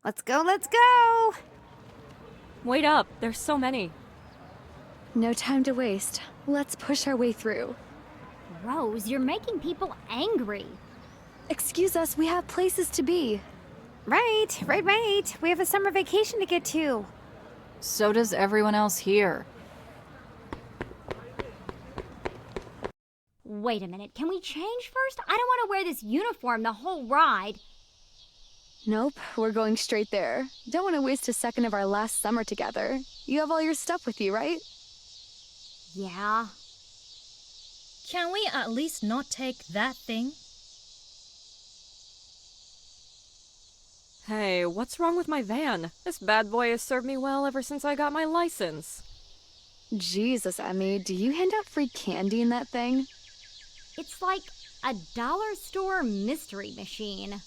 Let's go, let's go! Wait up, there's so many. No time to waste. Let's push our way through. Rose, you're making people angry. Excuse us, we have places to be. Right. We have a summer vacation to get to. So does everyone else here. Wait a minute, can we change first? I don't want to wear this uniform the whole ride. Nope, we're going straight there. Don't want to waste a second of our last summer together. You have all your stuff with you, right? Yeah. Can we at least not take that thing? Hey, what's wrong with my van? This bad boy has served me well ever since I got my license. Jesus, Emmy, do you hand out free candy in that thing? It's like a dollar store mystery machine.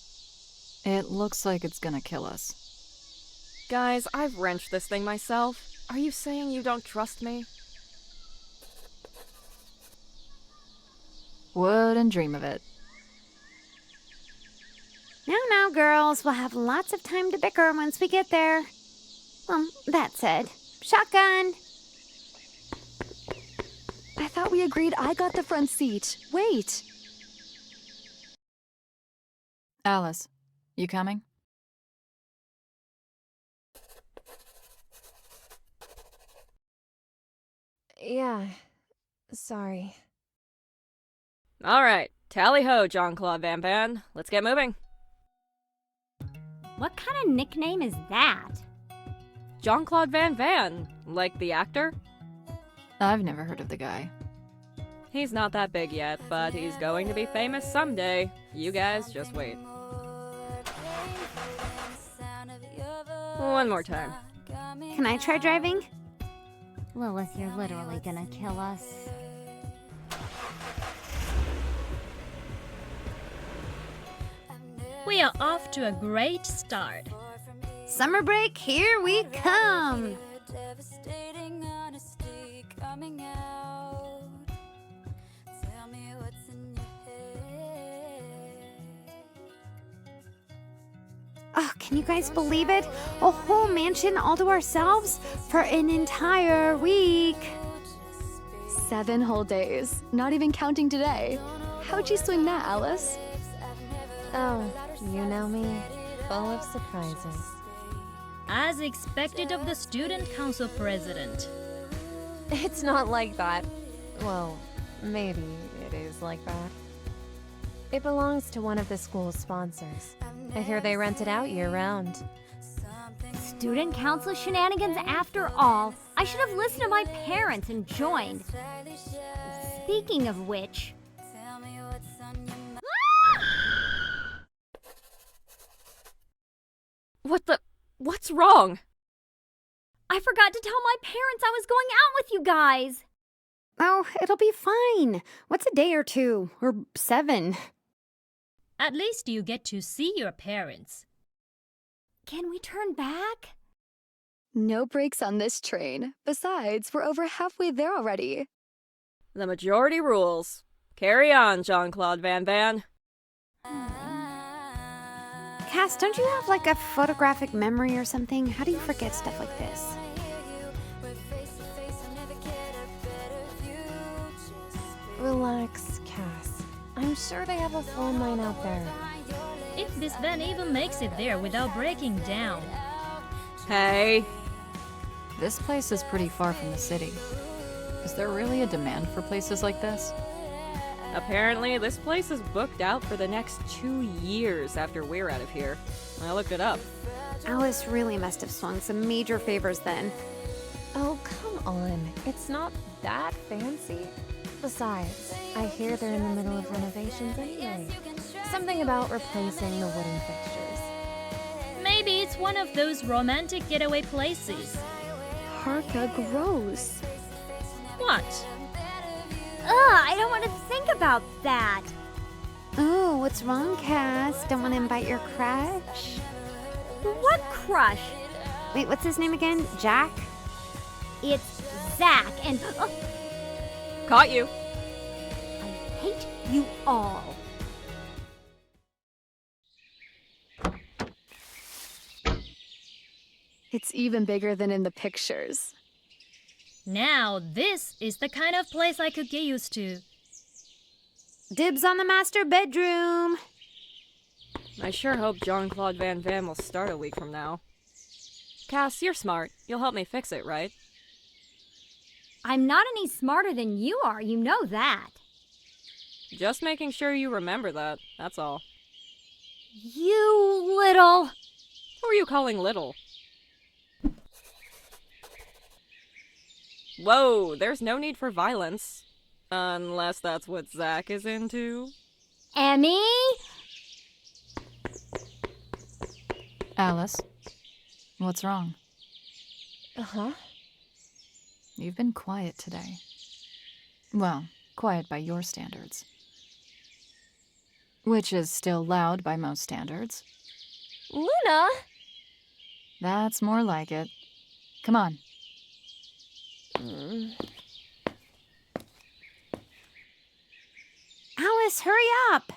It looks like it's gonna kill us. Guys, I've wrenched this thing myself. Are you saying you don't trust me? Wouldn't dream of it. Now, girls, we'll have lots of time to bicker once we get there. That said, shotgun! I thought we agreed I got the front seat. Wait! Alice, you coming? Yeah, sorry. Alright, tally-ho, Jean-Claude Van Van. Let's get moving. What kind of nickname is that? Jean-Claude Van Van, like the actor? I've never heard of the guy. He's not that big yet, but he's going to be famous someday. You guys just wait. One more time. Can I try driving? Lilith, you're literally gonna kill us. We are off to a great start. Summer break, here we come! Oh, can you guys believe it? A whole mansion all to ourselves for an entire week. 7 whole days, not even counting today. How'd you swing that, Alice? Oh, you know me, full of surprises. As expected of the student council president. It's not like that. Well, maybe it is like that. It belongs to one of the school's sponsors. I hear they rent it out year-round. Student council shenanigans after all. I should have listened to my parents and joined. Speaking of which... What's wrong? I forgot to tell my parents I was going out with you guys. Oh, it'll be fine. What's a day or 2? Or 7? At least you get to see your parents. Can we turn back? No brakes on this train. Besides, we're over halfway there already. The majority rules. Carry on, Jean-Claude Van Van. Cass, don't you have like a photographic memory or something? How do you forget stuff like this? Relax, Cass. I'm sure they have a phone line out there. If this van even makes it there without breaking down. Hey. This place is pretty far from the city. Is there really a demand for places like this? Apparently, this place is booked out for the next 2 years after we're out of here. I looked it up. Alice really must have swung some major favors then. Oh, come on. It's not that fancy. Besides, I hear they're in the middle of renovations anyway. Something about replacing the wooden fixtures. Maybe it's one of those romantic getaway places. Harka, gross. What? I don't want to think about that. Oh, what's wrong, Cass? Don't want to invite your crush? What crush? Wait, what's his name again? Jack? It's Zach, and Caught you. I hate you all. It's even bigger than in the pictures. Now, this is the kind of place I could get used to. Dibs on the master bedroom. I sure hope Jean-Claude Van Damme will start a week from now. Cass, you're smart. You'll help me fix it, right? I'm not any smarter than you are, you know that. Just making sure you remember that, that's all. You little... Who are you calling little? Whoa, there's no need for violence. Unless that's what Zach is into. Emmy? Alice, what's wrong? Uh-huh. You've been quiet today. Well, quiet by your standards. Which is still loud by most standards. Luna! That's more like it. Come on. Alice, hurry up.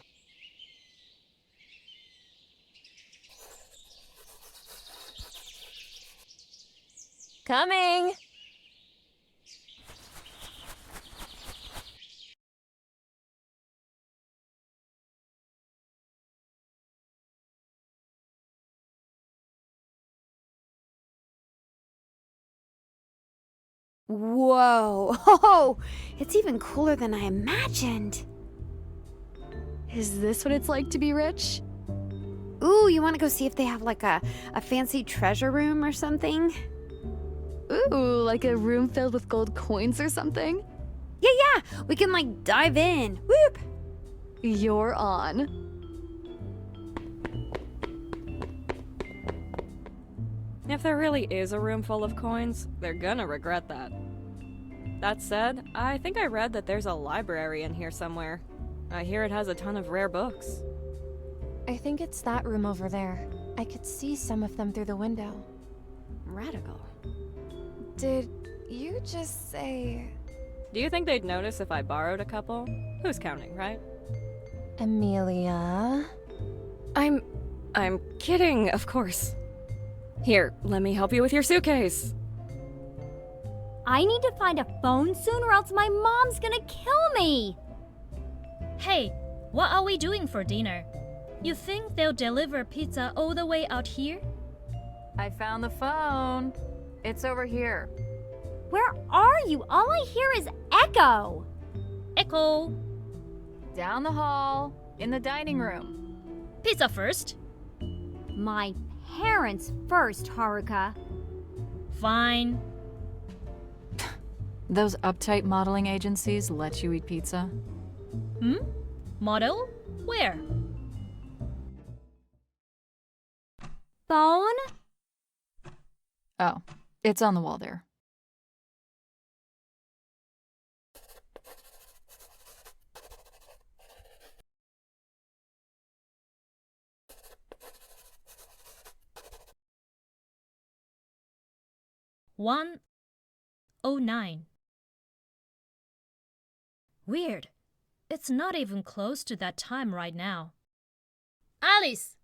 Coming! Whoa. Oh, it's even cooler than I imagined. Is this what it's like to be rich? Ooh, you want to go see if they have like a fancy treasure room or something? Ooh, like a room filled with gold coins or something? Yeah, we can like dive in. Whoop. You're on. If there really is a room full of coins, they're gonna regret that. That said, I think I read that there's a library in here somewhere. I hear it has a ton of rare books. I think it's that room over there. I could see some of them through the window. Radical. Did you just say... Do you think they'd notice if I borrowed a couple? Who's counting, right? Amelia? I'm kidding, of course. Here, let me help you with your suitcase. I need to find a phone soon or else my mom's gonna kill me. Hey, what are we doing for dinner? You think they'll deliver pizza all the way out here? I found the phone. It's over here. Where are you? All I hear is echo. Echo! Down the hall, in the dining room. Pizza first. My parents first, Haruka. Fine. Those uptight modeling agencies let you eat pizza? Model? Where? Phone? Oh, it's on the wall there. One 09. Weird. It's not even close to that time right now. Alice!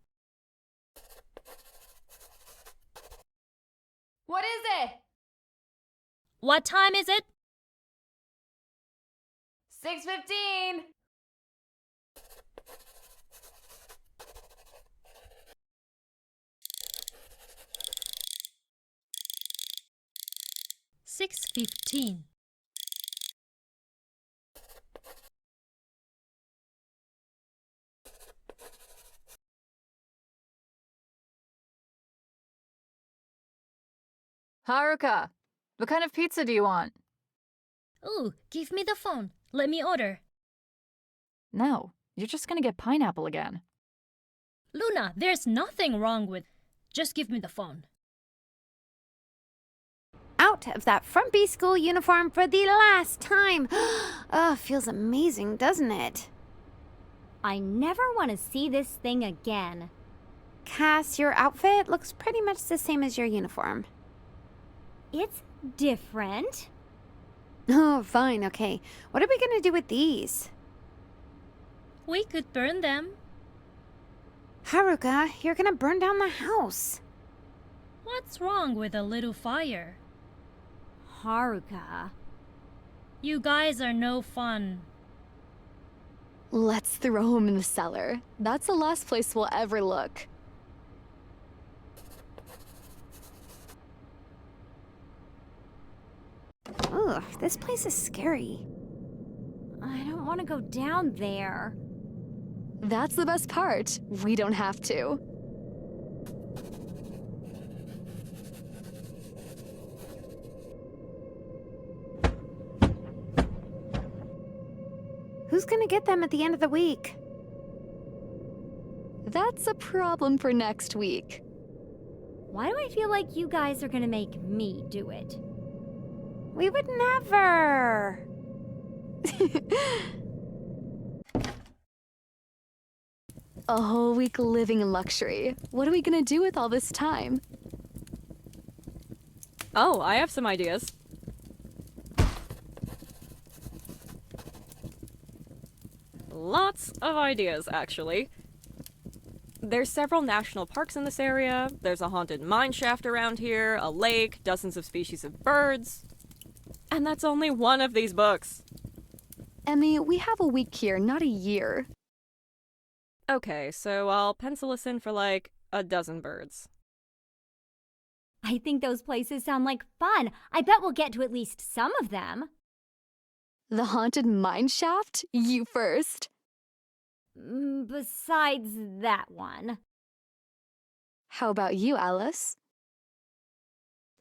What is it? What time is it? 6:15. $6:15. Haruka, what kind of pizza do you want? Ooh, give me the phone. Let me order. No, you're just gonna get pineapple again. Luna, there's nothing wrong with... Just give me the phone. Out of that front B school uniform for the last time. Oh, feels amazing, doesn't it? I never want to see this thing again. Cass, your outfit looks pretty much the same as your uniform. It's different. Oh, fine, okay. What are we gonna do with these? We could burn them. Haruka, you're gonna burn down the house. What's wrong with a little fire? Haruka. You guys are no fun. Let's throw him in the cellar. That's the last place we'll ever look. Ugh, this place is scary. I don't want to go down there. That's the best part. We don't have to. Who's gonna get them at the end of the week? That's a problem for next week. Why do I feel like you guys are gonna make me do it? We would never. A whole week living in luxury. What are we gonna do with all this time? Oh, I have some ideas. Lots of ideas, actually. There's several national parks in this area, there's a haunted mine shaft around here, a lake, dozens of species of birds. And that's only one of these books. Emmy, we have a week here, not a year. Okay, so I'll pencil us in for like a dozen birds. I think those places sound like fun. I bet we'll get to at least some of them. The haunted mine shaft? You first. Besides that one. How about you, Alice?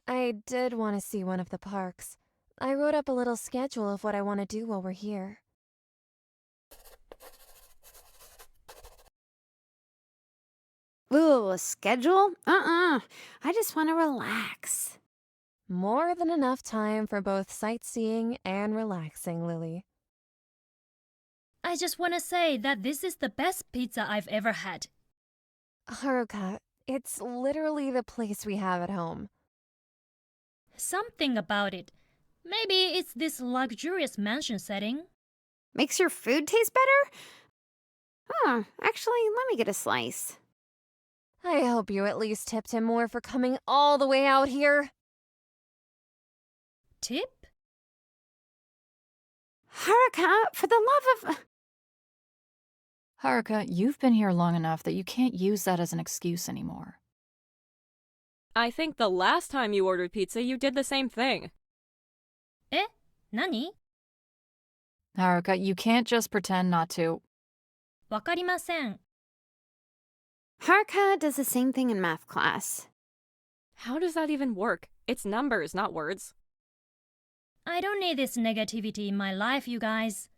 I did want to see one of the parks. I wrote up a little schedule of what I want to do while we're here. Ooh, a schedule? I just want to relax. More than enough time for both sightseeing and relaxing, Lily. I just want to say that this is the best pizza I've ever had. Haruka, it's literally the place we have at home. Something about it. Maybe it's this luxurious mansion setting. Makes your food taste better? Actually, let me get a slice. I hope you at least tipped him more for coming all the way out here. Tip? Haruka, for the love of... Haruka, you've been here long enough that you can't use that as an excuse anymore. I think the last time you ordered pizza, you did the same thing. Eh? Nani? Haruka, you can't just pretend not to. わかりません. Haruka does the same thing in math class. How does that even work? It's numbers, not words. I don't need this negativity in my life, you guys.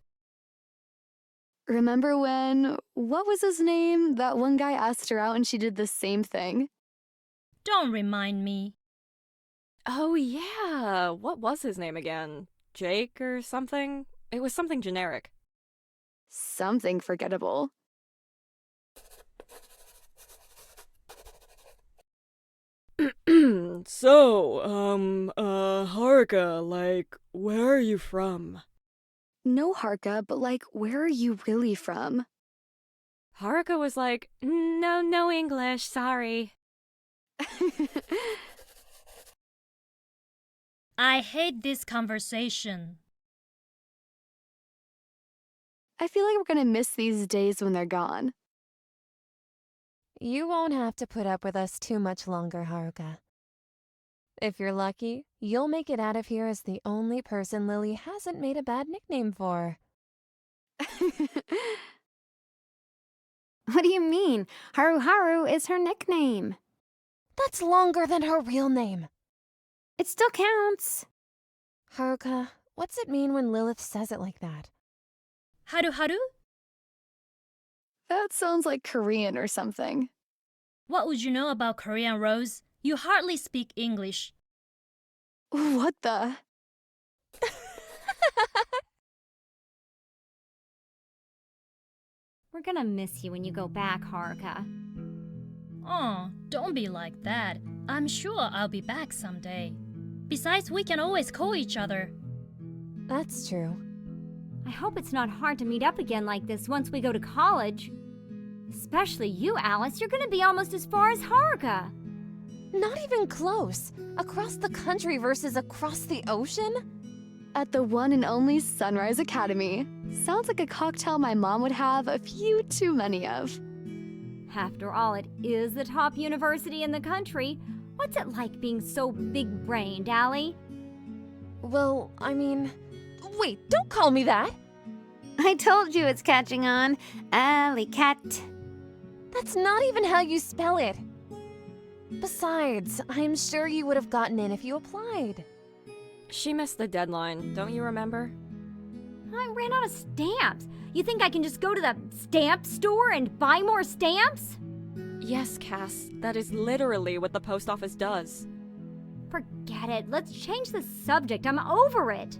Remember when, what was his name? That one guy asked her out and she did the same thing. Don't remind me. Oh yeah, what was his name again? Jake or something? It was something generic. Something forgettable. Haruka, like, where are you from? No, Haruka, but like, where are you really from? Haruka was like, no English, sorry. I hate this conversation. I feel like we're gonna miss these days when they're gone. You won't have to put up with us too much longer, Haruka. If you're lucky, you'll make it out of here as the only person Lily hasn't made a bad nickname for. What do you mean? Haru is her nickname. That's longer than her real name. It still counts. Haruka, what's it mean when Lilith says it like that? Haru Haru? That sounds like Korean or something. What would you know about Korean, Rose? You hardly speak English. What the? We're gonna miss you when you go back, Haruka. Oh, don't be like that. I'm sure I'll be back someday. Besides, we can always call each other. That's true. I hope it's not hard to meet up again like this once we go to college. Especially you, Alice. You're gonna be almost as far as Haruka. Not even close. Across the country versus across the ocean? At the one and only Sunrise Academy. Sounds like a cocktail my mom would have a few too many of. After all, it is the top university in the country. What's it like being so big-brained, Allie? Well, I mean... Wait, don't call me that! I told you it's catching on. Alley cat. That's not even how you spell it. Besides, I'm sure you would have gotten in if you applied. She missed the deadline, don't you remember? I ran out of stamps. You think I can just go to the stamp store and buy more stamps? Yes, Cass, that is literally what the post office does. Forget it. Let's change the subject. I'm over it.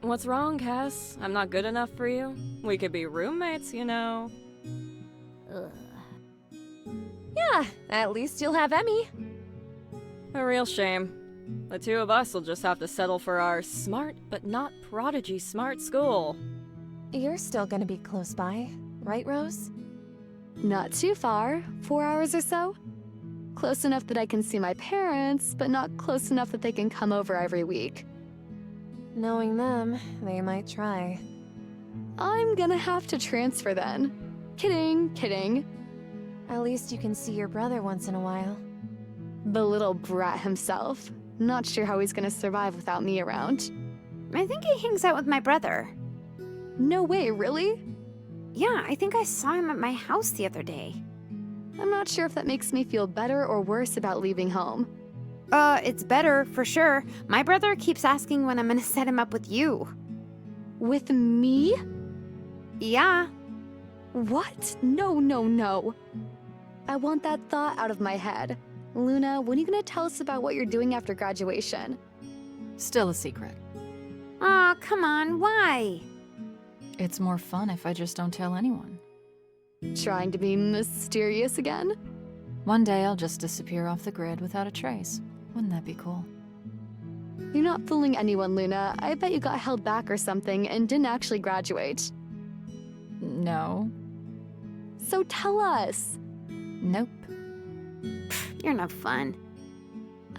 What's wrong, Cass? I'm not good enough for you? We could be roommates, you know. Ugh. Yeah, at least you'll have Emmy. A real shame. The two of us will just have to settle for our smart but not prodigy smart school. You're still gonna be close by, right, Rose? Not too far, 4 hours or so. Close enough that I can see my parents, but not close enough that they can come over every week. Knowing them, they might try. I'm gonna have to transfer then. Kidding, kidding. At least you can see your brother once in a while. The little brat himself. Not sure how he's gonna survive without me around. I think he hangs out with my brother. No way, really? Yeah, I think I saw him at my house the other day. I'm not sure if that makes me feel better or worse about leaving home. It's better, for sure. My brother keeps asking when I'm gonna set him up with you. With me? Yeah. What? No, no, no. I want that thought out of my head. Luna, when are you gonna tell us about what you're doing after graduation? Still a secret. Aw, come on, why? It's more fun if I just don't tell anyone. Trying to be mysterious again? One day I'll just disappear off the grid without a trace. Wouldn't that be cool? You're not fooling anyone, Luna. I bet you got held back or something and didn't actually graduate. No. So tell us. Nope. You're no fun.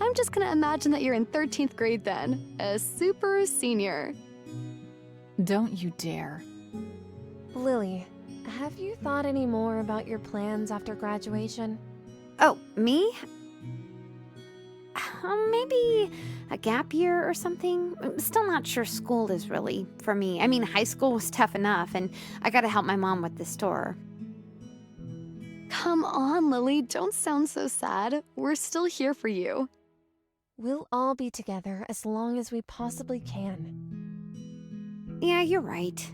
I'm just gonna imagine that you're in 13th grade then. A super senior. Don't you dare. Lily, have you thought any more about your plans after graduation? Oh, me? Maybe a gap year or something. I'm still not sure school is really for me. I mean, high school was tough enough, and I gotta help my mom with the store. Come on, Lily, don't sound so sad. We're still here for you. We'll all be together as long as we possibly can. Yeah, you're right.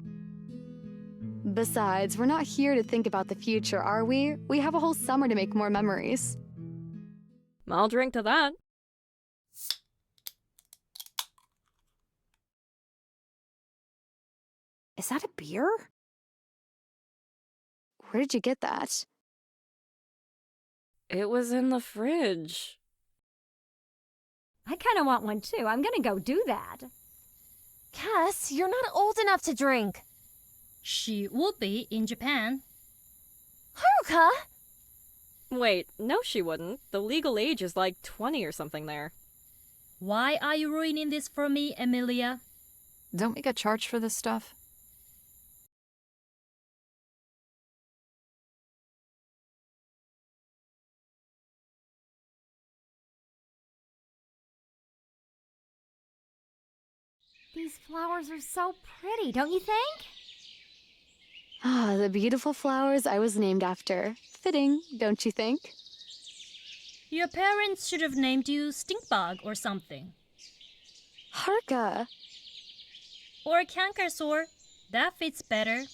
Besides, we're not here to think about the future, are we? We have a whole summer to make more memories. I'll drink to that. Is that a beer? Where did you get that? It was in the fridge. I kind of want one too. I'm gonna go do that. Cass, you're not old enough to drink. She would be in Japan. Haruka! Wait, no she wouldn't. The legal age is like 20 or something there. Why are you ruining this for me, Emilia? Don't we get charged for this stuff? These flowers are so pretty, don't you think? Ah, the beautiful flowers I was named after. Fitting, don't you think? Your parents should have named you Stinkbug or something. Haruka! Or Cankersaur. That fits better.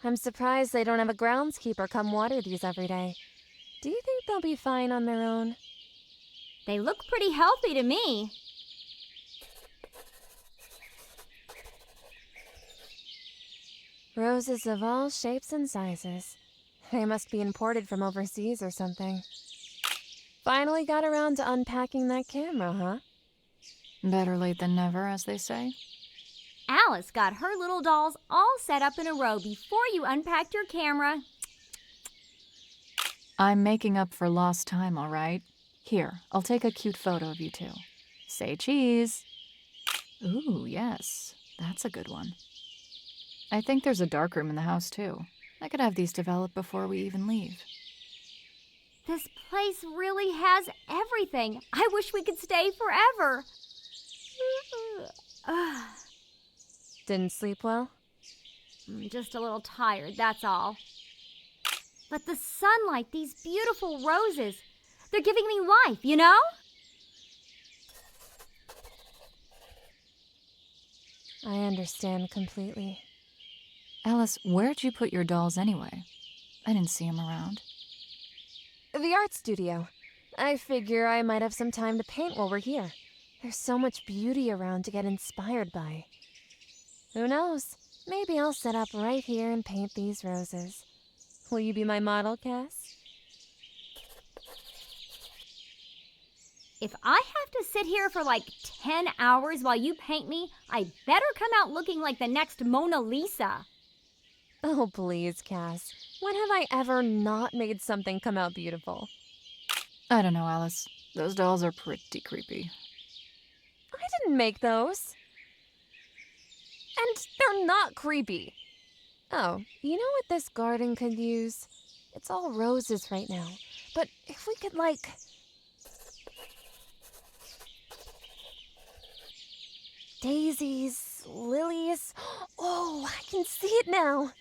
I'm surprised they don't have a groundskeeper come water these every day. Do you think they'll be fine on their own? They look pretty healthy to me. Roses of all shapes and sizes. They must be imported from overseas or something. Finally got around to unpacking that camera, huh? Better late than never, as they say. Alice got her little dolls all set up in a row before you unpacked your camera. I'm making up for lost time, all right? Here, I'll take a cute photo of you two. Say cheese. Ooh, yes. That's a good one. I think there's a dark room in the house, too. I could have these developed before we even leave. This place really has everything. I wish we could stay forever. Didn't sleep well? I'm just a little tired, that's all. But the sunlight, these beautiful roses, they're giving me life, you know? I understand completely. Alice, where'd you put your dolls anyway? I didn't see them around. The art studio. I figure I might have some time to paint while we're here. There's so much beauty around to get inspired by. Who knows? Maybe I'll set up right here and paint these roses. Will you be my model, Cass? If I have to sit here for like 10 hours while you paint me, I better come out looking like the next Mona Lisa. Oh, please, Cass. When have I ever not made something come out beautiful? I don't know, Alice. Those dolls are pretty creepy. I didn't make those. And they're not creepy. Oh, you know what this garden could use? It's all roses right now. But if we could, like... daisies, lilies... Oh, I can see it now.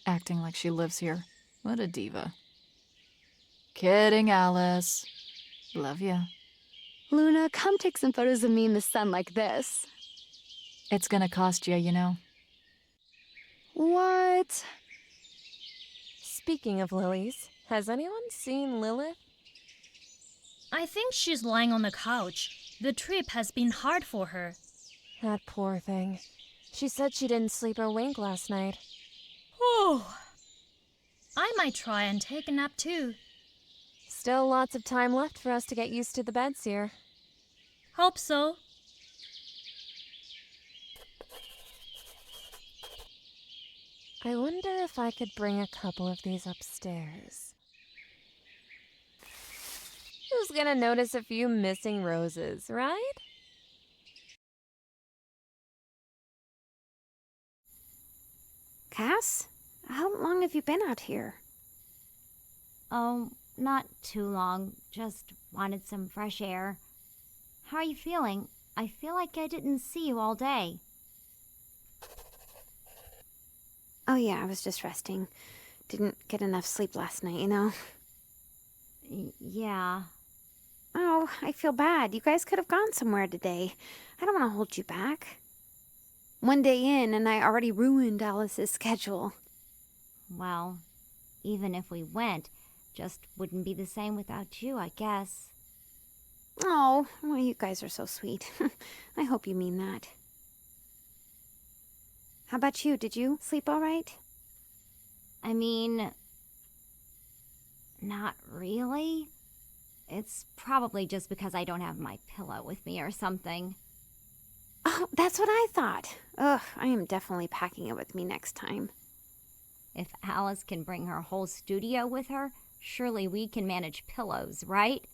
Acting like she lives here. What a diva. Kidding, Alice. Love ya. Luna, come take some photos of me in the sun like this. It's gonna cost you, you know. What? Speaking of lilies, has anyone seen Lilith? I think she's lying on the couch. The trip has been hard for her. That poor thing. She said she didn't sleep or wink last night. Oh, I might try and take a nap too. Still lots of time left for us to get used to the beds here. Hope so. I wonder if I could bring a couple of these upstairs. Who's gonna notice a few missing roses, right? Cass, how long have you been out here? Oh, not too long. Just wanted some fresh air. How are you feeling? I feel like I didn't see you all day. Oh yeah, I was just resting. Didn't get enough sleep last night, you know? Yeah. Oh, I feel bad. You guys could have gone somewhere today. I don't want to hold you back. One day in, and I already ruined Alice's schedule. Well, even if we went, just wouldn't be the same without you, I guess. Oh, well, you guys are so sweet. I hope you mean that. How about you? Did you sleep all right? I mean, not really. It's probably just because I don't have my pillow with me or something. Oh, that's what I thought. Ugh, I am definitely packing it with me next time. If Alice can bring her whole studio with her, surely we can manage pillows, right?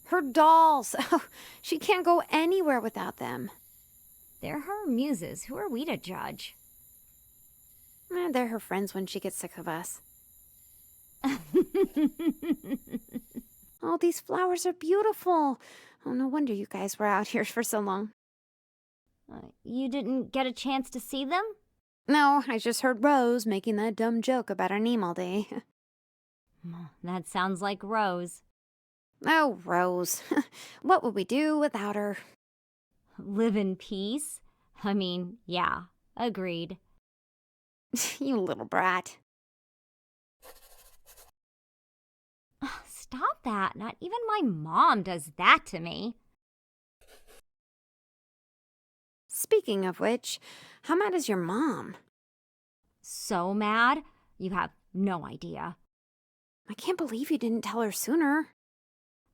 Her dolls! Oh, she can't go anywhere without them. They're her muses. Who are we to judge? They're her friends when she gets sick of us. Oh, these flowers are beautiful. Oh, no wonder you guys were out here for so long. You didn't get a chance to see them? No, I just heard Rose making that dumb joke about her name all day. That sounds like Rose. Oh, Rose. What would we do without her? Live in peace? I mean, yeah, agreed. You little brat. Stop that. Not even my mom does that to me. Speaking of which, how mad is your mom? So mad? You have no idea. I can't believe you didn't tell her sooner.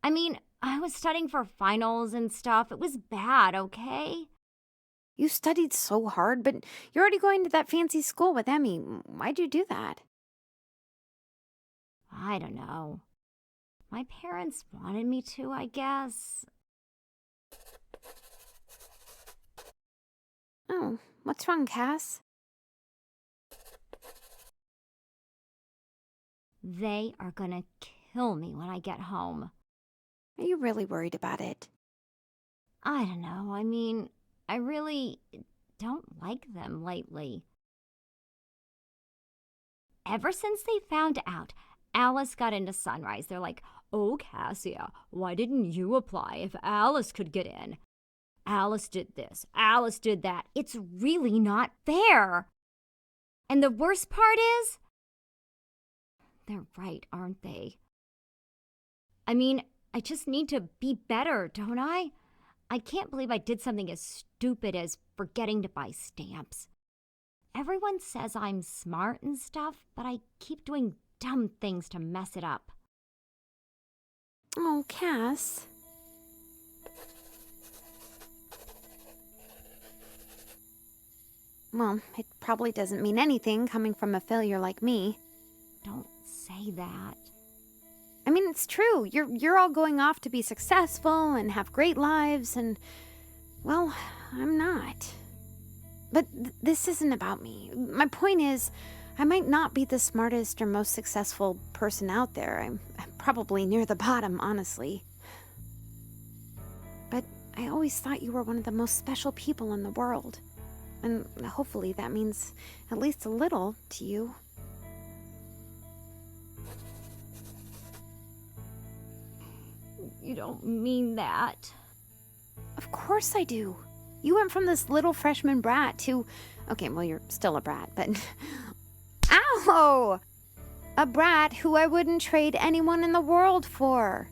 I mean, I was studying for finals and stuff. It was bad, okay? You studied so hard, but you're already going to that fancy school with Emmy. Why'd you do that? I don't know. My parents wanted me to, I guess. Oh, what's wrong, Cass? They are gonna kill me when I get home. Are you really worried about it? I don't know. I mean, I really don't like them lately. Ever since they found out Alice got into Sunrise, they're like, "Oh, Cassia, why didn't you apply if Alice could get in? Alice did this, Alice did that. It's really not fair." And the worst part is, they're right, aren't they? I mean, I just need to be better, don't I? I can't believe I did something as stupid as forgetting to buy stamps. Everyone says I'm smart and stuff, but I keep doing dumb things to mess it up. Oh, Cass. Well, it probably doesn't mean anything coming from a failure like me. Don't say that. I mean, it's true. You're all going off to be successful and have great lives, and, well, I'm not. But this isn't about me. My point is, I might not be the smartest or most successful person out there. I'm probably near the bottom, honestly. But I always thought you were one of the most special people in the world. And hopefully that means at least a little to you. You don't mean that. Of course I do. You went from this little freshman brat to... Okay, well, you're still a brat, but... Ow! A brat who I wouldn't trade anyone in the world for.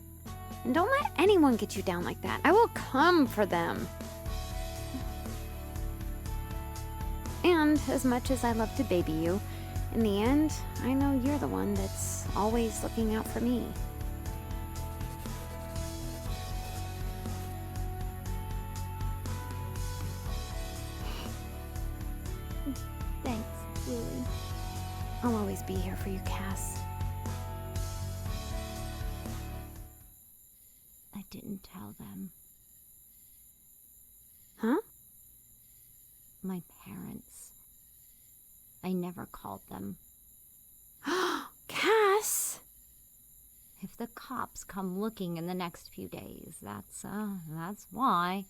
And don't let anyone get you down like that. I will come for them. And as much as I love to baby you, in the end, I know you're the one that's always looking out for me. Thanks, Lily. I'll always be here for you, Cass. I didn't tell them. Huh? My parents. I never called them. Cass! If the cops come looking in the next few days, that's why.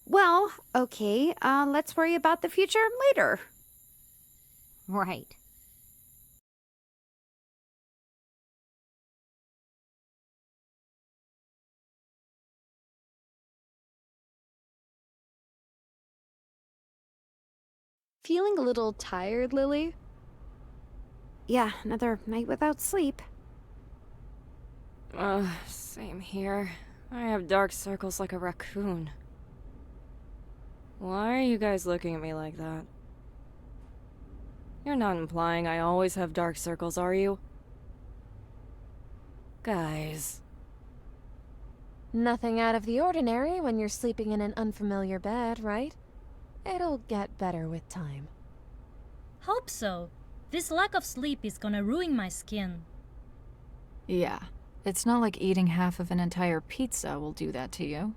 Well, okay, let's worry about the future later. Right. Feeling a little tired, Lily? Yeah, another night without sleep. Same here. I have dark circles like a raccoon. Why are you guys looking at me like that? You're not implying I always have dark circles, are you? Guys. Nothing out of the ordinary when you're sleeping in an unfamiliar bed, right? It'll get better with time. Hope so. This lack of sleep is gonna ruin my skin. Yeah, it's not like eating half of an entire pizza will do that to you.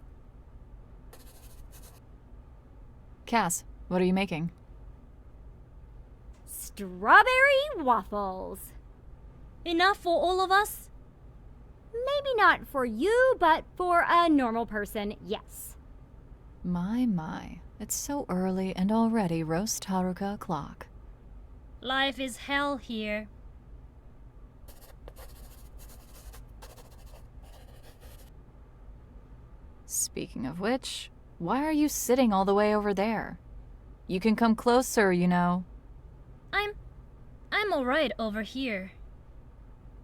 Cass, what are you making? Strawberry waffles. Enough for all of us? Maybe not for you, but for a normal person, yes. My. It's so early and already roast Haruka o'clock. Life is hell here. Speaking of which, why are you sitting all the way over there? You can come closer, you know. I'm alright over here.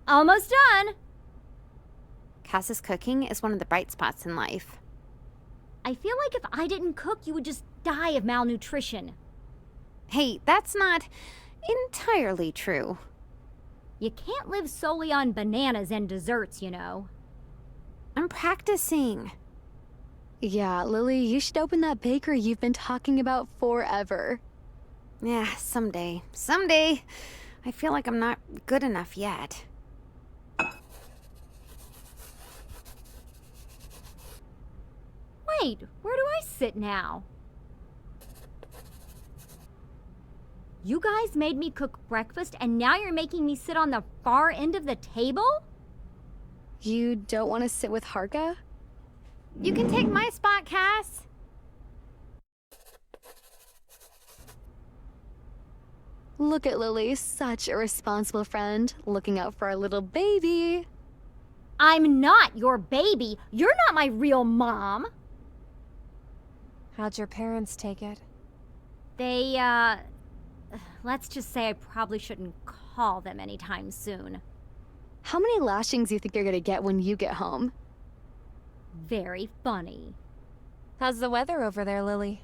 Almost done. Cass's cooking is one of the bright spots in life. I feel like if I didn't cook, you would just die of malnutrition. Hey, that's not entirely true. You can't live solely on bananas and desserts, you know. I'm practicing. Yeah, Lily, you should open that bakery you've been talking about forever. Yeah, someday. Someday. I feel like I'm not good enough yet. Wait, where do I sit now? You guys made me cook breakfast and now you're making me sit on the far end of the table? You don't want to sit with Harka? You can take my spot, Cass. Look at Lily, such a responsible friend, looking out for our little baby. I'm not your baby. You're not my real mom. How'd your parents take it? They, let's just say I probably shouldn't call them anytime soon. How many lashings do you think you're gonna get when you get home? Very funny. How's the weather over there, Lily?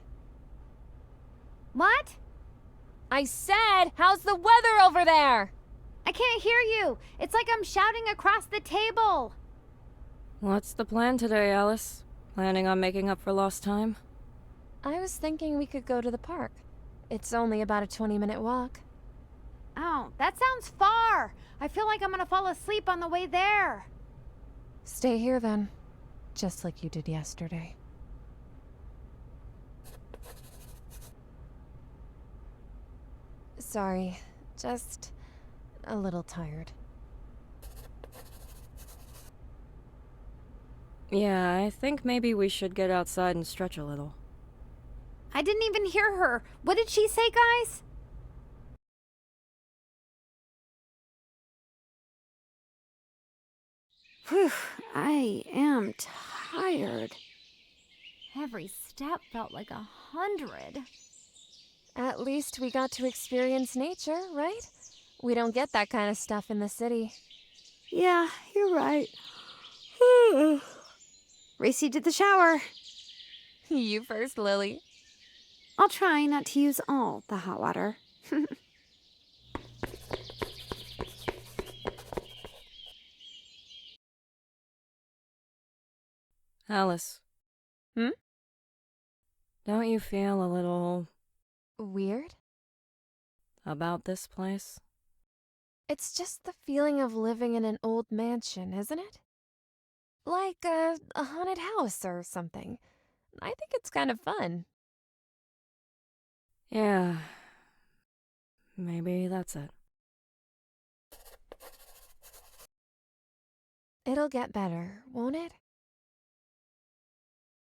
What? I said, how's the weather over there? I can't hear you. It's like I'm shouting across the table. What's the plan today, Alice? Planning on making up for lost time? I was thinking we could go to the park. It's only about a 20-minute walk. Oh, that sounds far. I feel like I'm gonna fall asleep on the way there. Stay here then, just like you did yesterday. Sorry, just a little tired. Yeah, I think maybe we should get outside and stretch a little. I didn't even hear her. What did she say, guys? Whew, I am tired. Every step felt like 100. At least we got to experience nature, right? We don't get that kind of stuff in the city. Yeah, you're right. Race you to the shower. You first, Lily. I'll try not to use all the hot water. Alice. Hmm? Don't you feel a little Weird? about this place? It's just the feeling of living in an old mansion, isn't it? Like a haunted house or something. I think it's kind of fun. Yeah. Maybe that's it. It'll get better, won't it?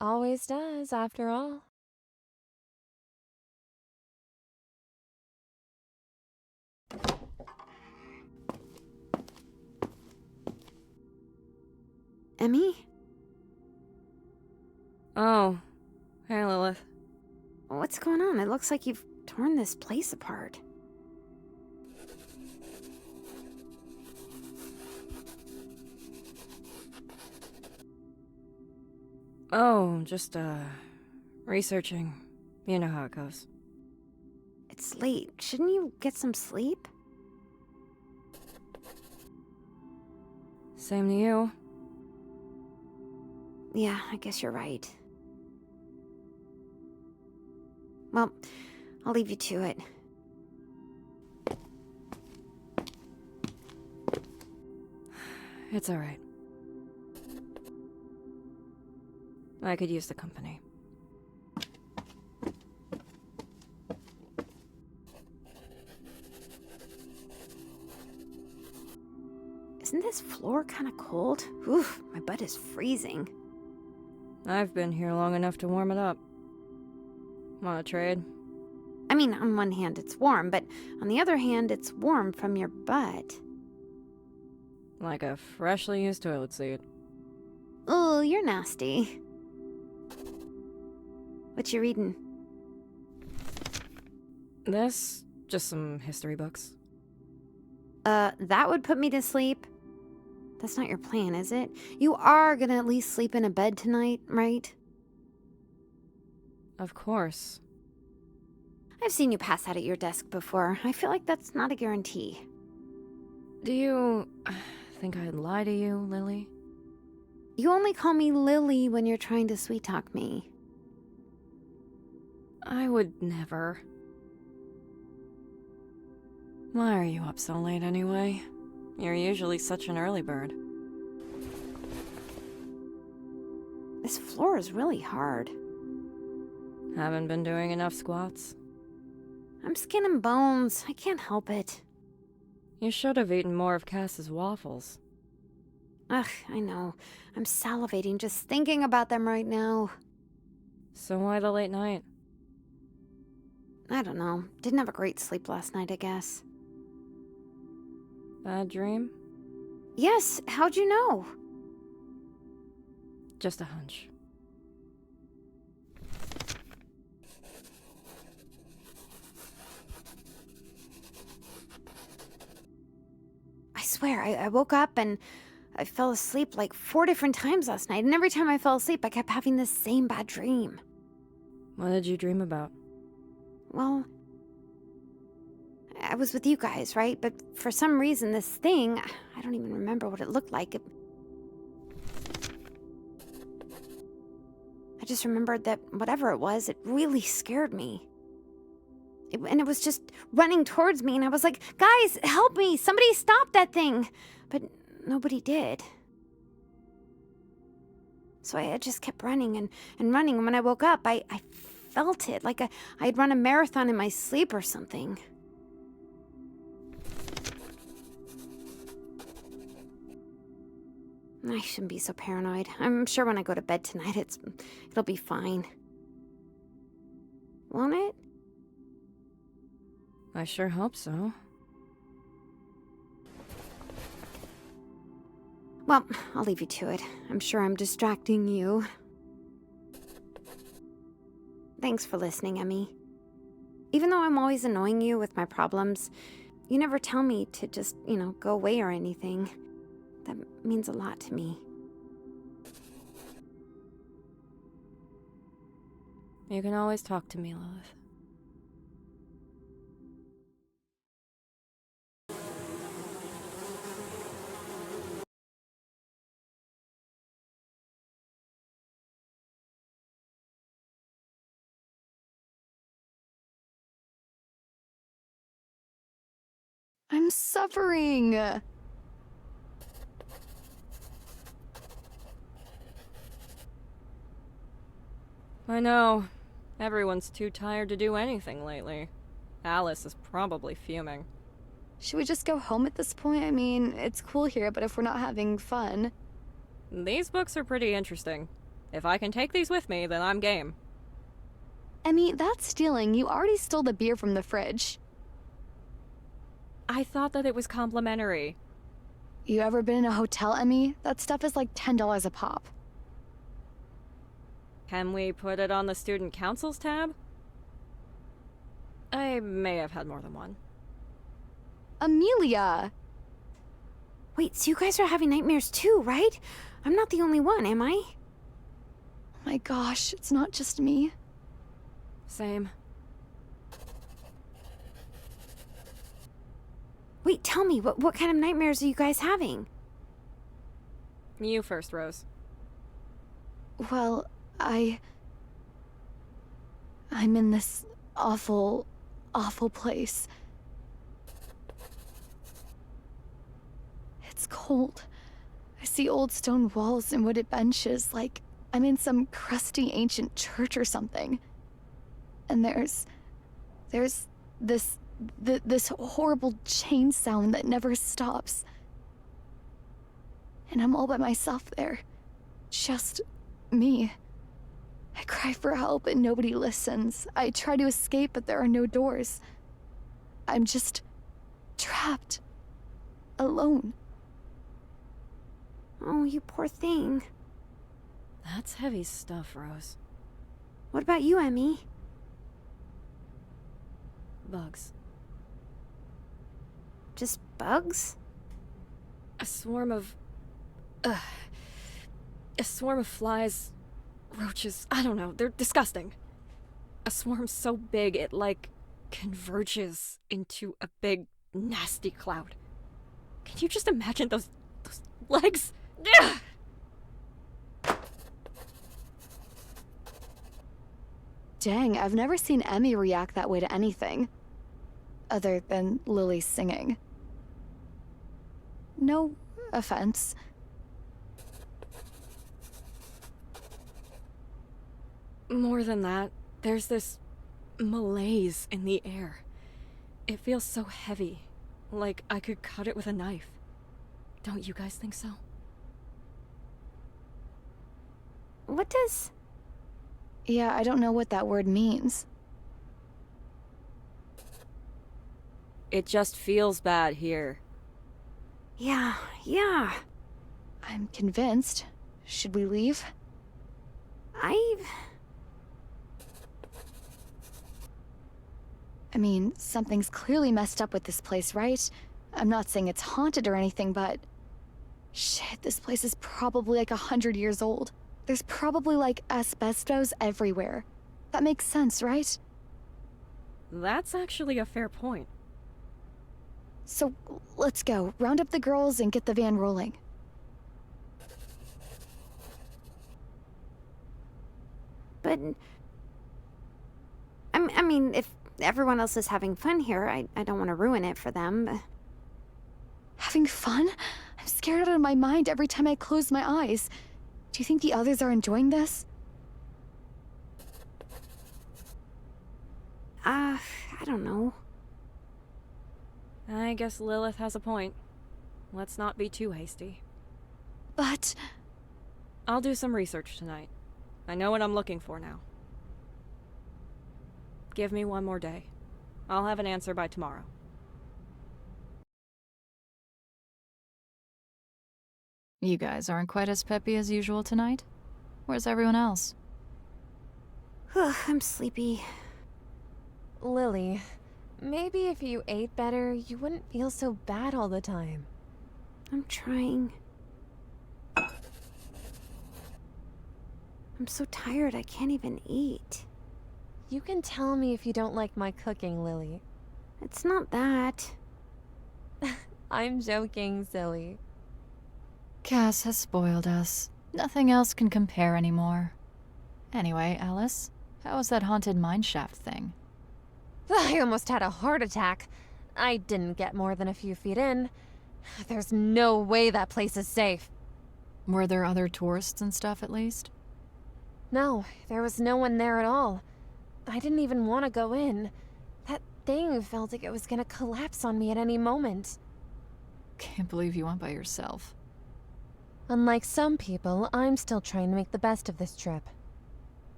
Always does, after all. Emmy? Oh. Hey, Lilith. What's going on? It looks like you've torn this place apart. Oh, just, researching. You know how it goes. It's late. Shouldn't you get some sleep? Same to you. Yeah, I guess you're right. Well, I'll leave you to it. It's alright. I could use the company. Isn't this floor kind of cold? Oof, my butt is freezing. I've been here long enough to warm it up. Want to trade? I mean, on one hand it's warm, but on the other hand it's warm from your butt. Like a freshly used toilet seat. Oh, you're nasty. What you reading? This? Just some history books. That would put me to sleep. That's not your plan, is it? You are gonna at least sleep in a bed tonight, right? Of course. I've seen you pass out at your desk before. I feel like that's not a guarantee. Do you think I'd lie to you, Lily? You only call me Lily when you're trying to sweet-talk me. I would never. Why are you up so late anyway? You're usually such an early bird. This floor is really hard. Haven't been doing enough squats? I'm skin and bones. I can't help it. You should have eaten more of Cass's waffles. Ugh, I know. I'm salivating just thinking about them right now. So why the late night? I don't know. Didn't have a great sleep last night, I guess. Bad dream? Yes, how'd you know? Just a hunch. I swear, I woke up and I fell asleep like 4 different times last night, and every time I fell asleep, I kept having this same bad dream. What did you dream about? Well, I was with you guys, right? But for some reason, this thing, I don't even remember what it looked like. I just remembered that whatever it was, it really scared me. And it was just running towards me, and I was like, guys, help me! Somebody stop that thing! But nobody did. So I just kept running and running, and when I woke up, I felt it, like I'd run a marathon in my sleep or something. I shouldn't be so paranoid. I'm sure when I go to bed tonight, it'll be fine. Won't it? I sure hope so. Well, I'll leave you to it. I'm sure I'm distracting you. Thanks for listening, Emmy. Even though I'm always annoying you with my problems, you never tell me to just, go away or anything. That means a lot to me. You can always talk to me, Lilith. I'm suffering. I know. Everyone's too tired to do anything lately. Alice is probably fuming. Should we just go home at this point? I mean, it's cool here, but if we're not having fun... These books are pretty interesting. If I can take these with me, then I'm game. Emmy, that's stealing. You already stole the beer from the fridge. I thought that it was complimentary. You ever been in a hotel, Emmy? That stuff is like $10 a pop. Can we put it on the student council's tab? I may have had more than one. Amelia! Wait, so you guys are having nightmares too, right? I'm not the only one, am I? Oh my gosh, it's not just me. Same. Wait, tell me, what kind of nightmares are you guys having? You first, Rose. Well, I'm in this awful, awful place. It's cold. I see old stone walls and wooded benches, like I'm in some crusty ancient church or something. And there's this horrible chain sound that never stops. And I'm all by myself there. Just me. I cry for help and nobody listens. I try to escape, but there are no doors. I'm just trapped. Alone. Oh, you poor thing. That's heavy stuff, Rose. What about you, Emmy? Bugs. Just bugs? A swarm of flies, roaches, I don't know, they're disgusting. A swarm so big it, converges into a big, nasty cloud. Can you just imagine those legs? Ugh! Dang, I've never seen Emmy react that way to anything. Other than Lily singing. No offense. More than that, there's this malaise in the air. It feels so heavy, like I could cut it with a knife. Don't you guys think so? What does... Yeah, I don't know what that word means. It just feels bad here. Yeah. I'm convinced. Should we leave? I mean, something's clearly messed up with this place, right? I'm not saying it's haunted or anything, but... Shit, this place is probably like 100 years old. There's probably like asbestos everywhere. That makes sense, right? That's actually a fair point. So, let's go. Round up the girls and get the van rolling. But... I mean, if everyone else is having fun here, I don't want to ruin it for them. Having fun? I'm scared out of my mind every time I close my eyes. Do you think the others are enjoying this? I don't know. I guess Lilith has a point. Let's not be too hasty. But... I'll do some research tonight. I know what I'm looking for now. Give me one more day. I'll have an answer by tomorrow. You guys aren't quite as peppy as usual tonight? Where's everyone else? I'm sleepy. Lily, maybe if you ate better, you wouldn't feel so bad all the time. I'm trying. I'm so tired I can't even eat. You can tell me if you don't like my cooking, Lily. It's not that. I'm joking, silly. Cass has spoiled us. Nothing else can compare anymore. Anyway, Alice, how was that haunted mineshaft thing? I almost had a heart attack. I didn't get more than a few feet in. There's no way that place is safe. Were there other tourists and stuff at least? No, there was no one there at all. I didn't even want to go in. That thing felt like it was gonna collapse on me at any moment. Can't believe you went by yourself. Unlike some people, I'm still trying to make the best of this trip.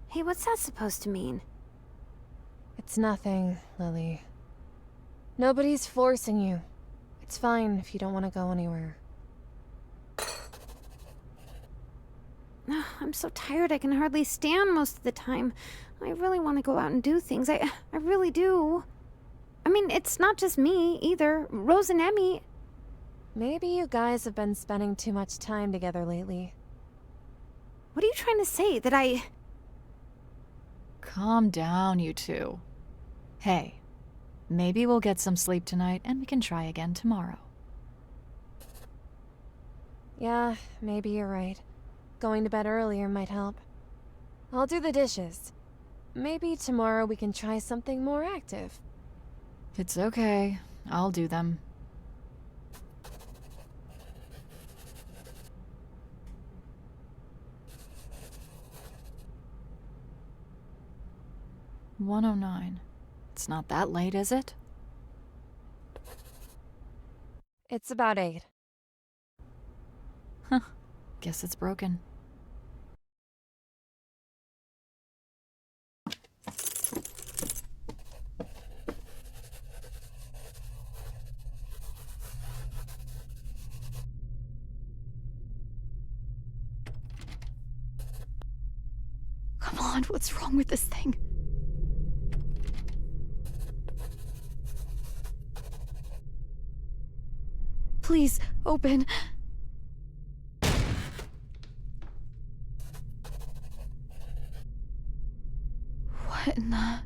Hey, what's that supposed to mean? It's nothing, Lily. Nobody's forcing you. It's fine if you don't want to go anywhere. I'm so tired I can hardly stand most of the time. I really want to go out and do things. I really do. I mean, it's not just me, either. Rose and Emmy. Maybe you guys have been spending too much time together lately. What are you trying to say? That I... Calm down, you two. Hey, maybe we'll get some sleep tonight and we can try again tomorrow. Yeah, maybe you're right. Going to bed earlier might help. I'll do the dishes. Maybe tomorrow we can try something more active. It's okay. I'll do them. $1:09. It's not that late, is it? It's about 8. Huh. Guess it's broken. Come on, what's wrong with this thing? Please, open. What in the...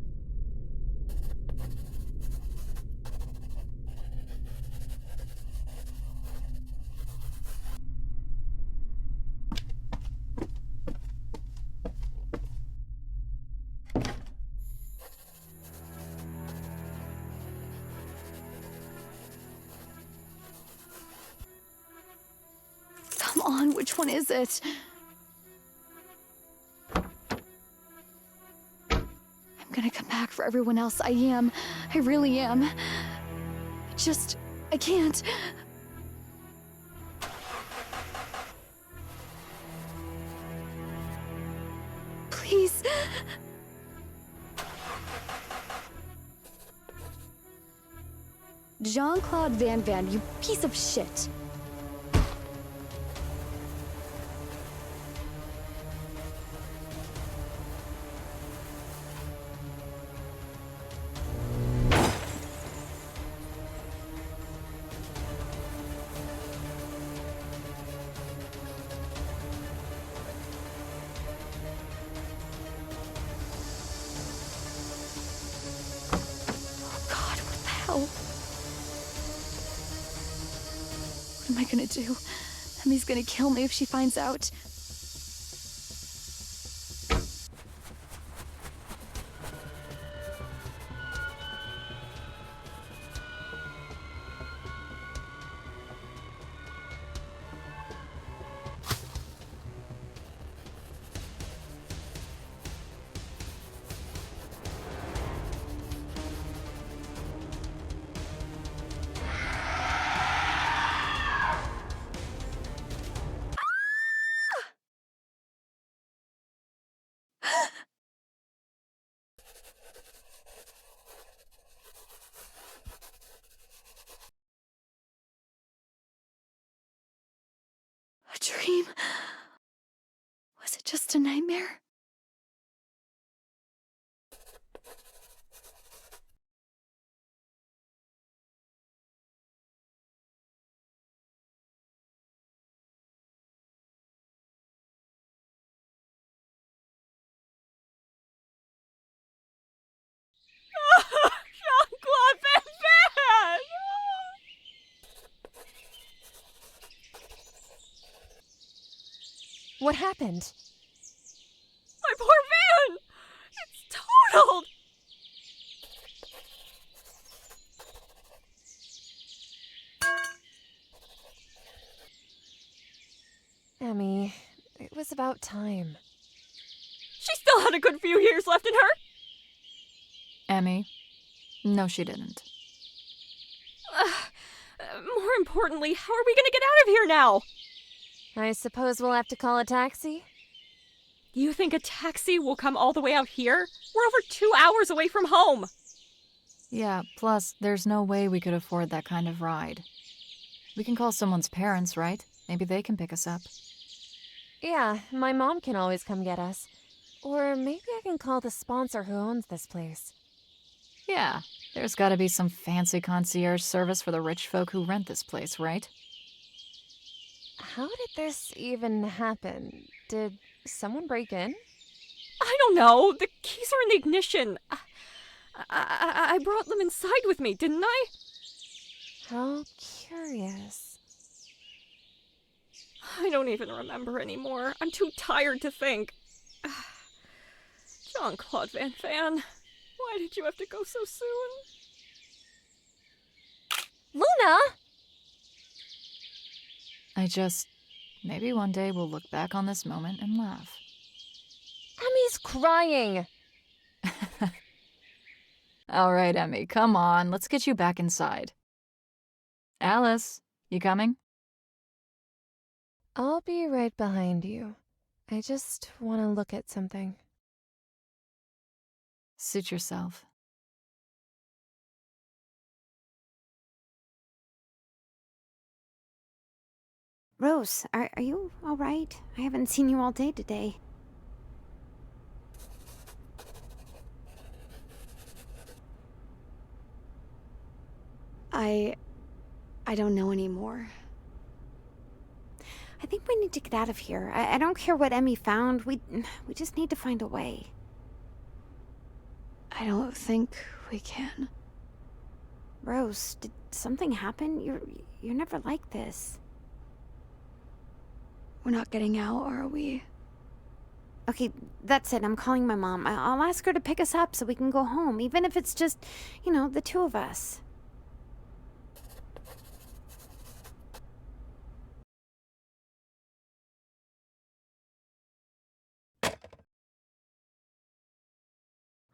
on, which one is it? I'm gonna come back for everyone else. I am. I really am. I can't. Please. Jean-Claude Van Van, you piece of shit. What am I gonna do? Emmy's gonna kill me if she finds out. A dream? Was it just a nightmare? Jean-Claude Van Van! What happened? My poor van! It's totaled! Emmy, it was about time. She still had a good few years left in her! Emmy? No, she didn't. More importantly, how are we gonna get out of here now? I suppose we'll have to call a taxi? You think a taxi will come all the way out here? We're over 2 hours away from home! Yeah, plus, there's no way we could afford that kind of ride. We can call someone's parents, right? Maybe they can pick us up. Yeah, my mom can always come get us. Or maybe I can call the sponsor who owns this place. Yeah, there's gotta be some fancy concierge service for the rich folk who rent this place, right? How did this even happen? Did someone break in? I don't know. The keys are in the ignition. I brought them inside with me, didn't I? How curious. I don't even remember anymore. I'm too tired to think. Jean-Claude Van Van, why did you have to go so soon? Luna! Maybe one day we'll look back on this moment and laugh. Emmy's crying! All right, Emmy, come on. Let's get you back inside. Alice, you coming? I'll be right behind you. I just want to look at something. Suit yourself. Rose, are you all right? I haven't seen you all day today. I don't know anymore. I think we need to get out of here. I don't care what Emmy found. We just need to find a way. I don't think we can. Rose, did something happen? You're never like this. We're not getting out, are we? Okay, that's it. I'm calling my mom. I'll ask her to pick us up so we can go home, even if it's just, the two of us.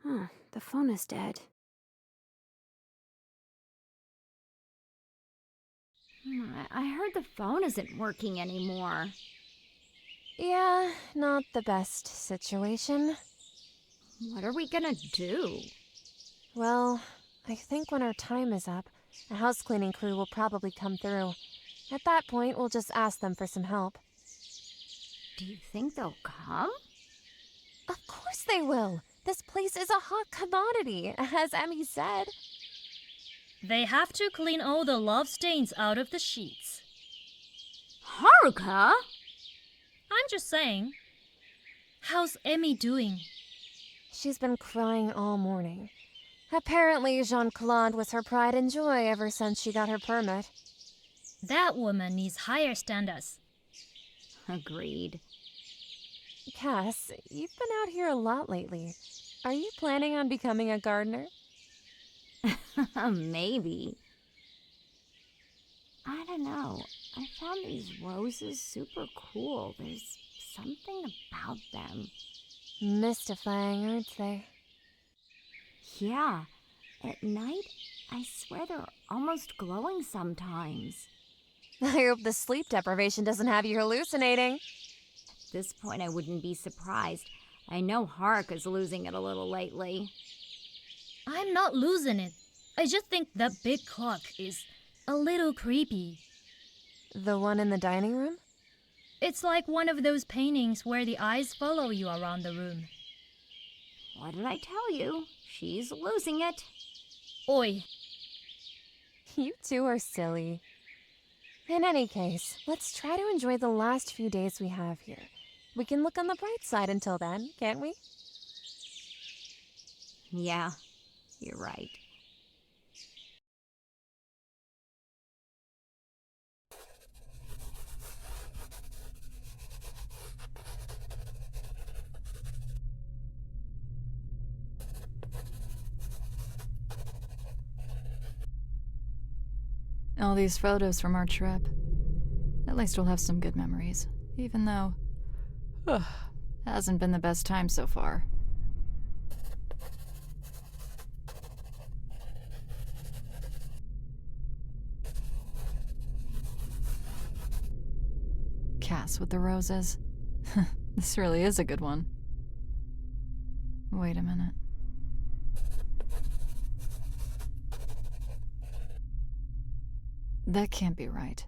Huh, the phone is dead. I heard the phone isn't working anymore. Yeah, not the best situation. What are we gonna do? Well, I think when our time is up, a house cleaning crew will probably come through. At that point, we'll just ask them for some help. Do you think they'll come? Of course they will! This place is a hot commodity, as Emmy said. They have to clean all the love stains out of the sheets. Haruka? I'm just saying. How's Emmy doing? She's been crying all morning. Apparently, Jean-Claude was her pride and joy ever since she got her permit. That woman needs higher standards. Agreed. Cass, you've been out here a lot lately. Are you planning on becoming a gardener? Maybe. I don't know. I found these roses super cool. There's something about them. Mystifying, aren't they? Yeah. At night, I swear they're almost glowing sometimes. I hope the sleep deprivation doesn't have you hallucinating. At this point, I wouldn't be surprised. I know Haruka's losing it a little lately. I'm not losing it. I just think that big clock is a little creepy. The one in the dining room? It's like one of those paintings where the eyes follow you around the room. What did I tell you? She's losing it. Oi, You two are silly. In any case, let's try to enjoy the last few days we have here. We can look on the bright side until then, can't we? Yeah, you're right. All these photos from our trip. At least we'll have some good memories, even though hasn't been the best time so far. Cass with the roses. This really is a good one. Wait a minute. That can't be right.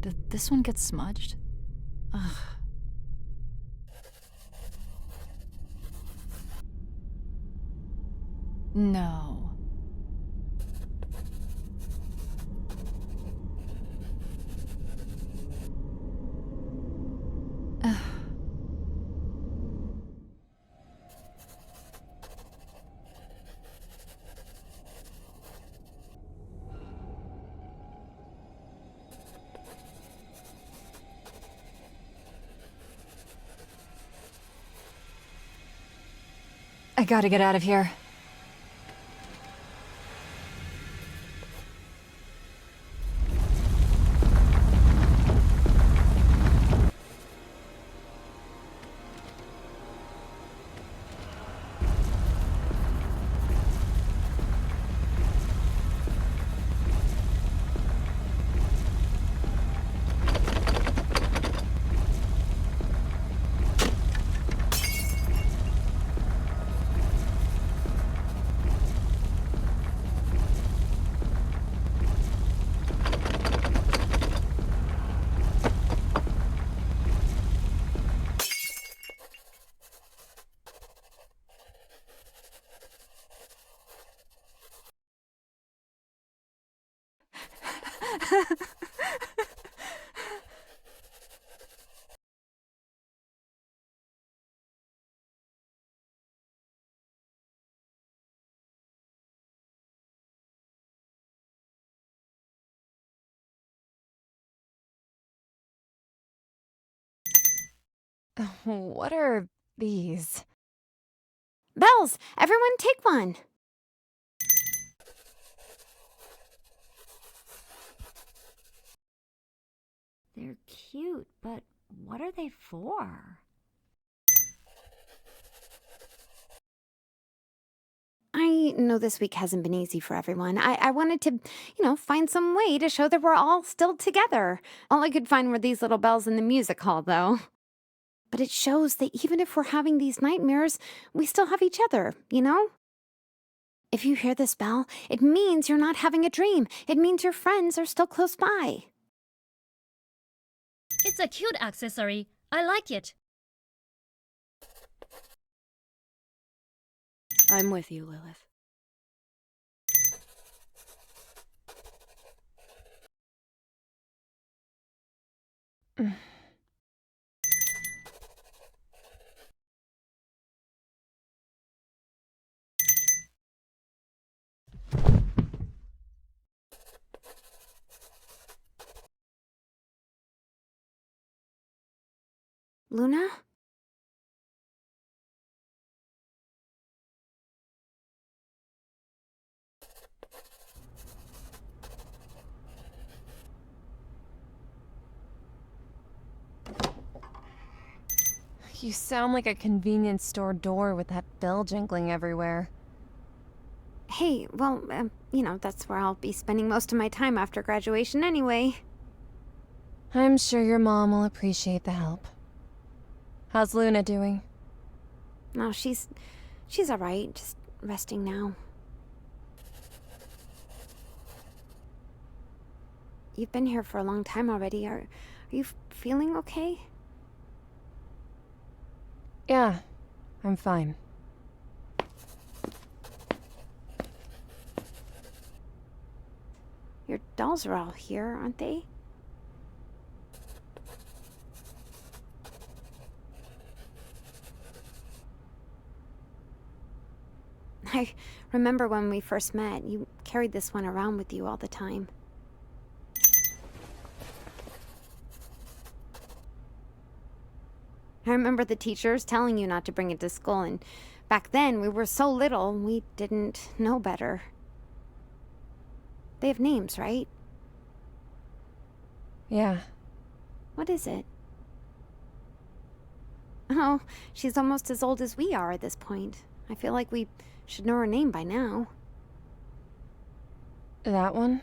Did this one get smudged? Ugh. No. Ugh. I gotta get out of here. What are these? Bells! Everyone take one! They're cute, but what are they for? I know this week hasn't been easy for everyone. I wanted to, find some way to show that we're all still together. All I could find were these little bells in the music hall, though. But it shows that even if we're having these nightmares, we still have each other, you know? If you hear this bell, it means you're not having a dream. It means your friends are still close by. It's a cute accessory. I like it. I'm with you, Lilith. Luna? You sound like a convenience store door with that bell jingling everywhere. Hey, well, that's where I'll be spending most of my time after graduation anyway. I'm sure your mom will appreciate the help. How's Luna doing? No, she's all right, just resting now. You've been here for a long time already. Are you feeling okay? Yeah, I'm fine. Your dolls are all here, aren't they? I remember when we first met, you carried this one around with you all the time. I remember the teachers telling you not to bring it to school, and back then we were so little, we didn't know better. They have names, right? Yeah. What is it? Oh, she's almost as old as we are at this point. I feel like we should know her name by now. That one?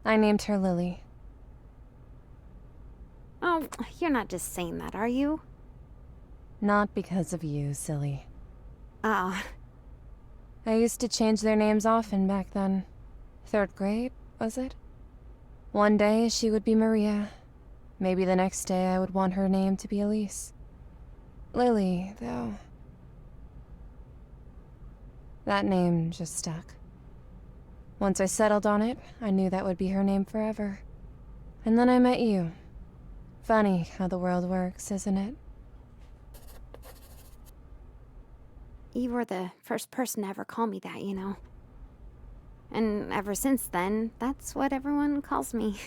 I named her Lily. Oh, you're not just saying that, are you? Not because of you, silly. Ah. I used to change their names often back then. 3rd grade, was it? One day she would be Maria. Maybe the next day I would want her name to be Elise. Lily, though. That name just stuck. Once I settled on it, I knew that would be her name forever. And then I met you. Funny how the world works, isn't it? You were the first person to ever call me that, you know. And ever since then, that's what everyone calls me.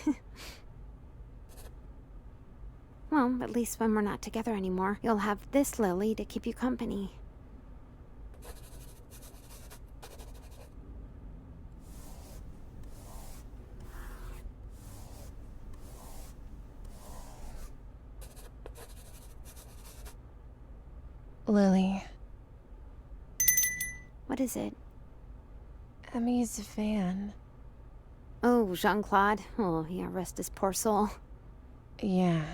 Well, at least when we're not together anymore, you'll have this Lily to keep you company. Lily. What is it? Emmy's van. Oh, Jean-Claude. Oh, yeah, rest his poor soul. Yeah.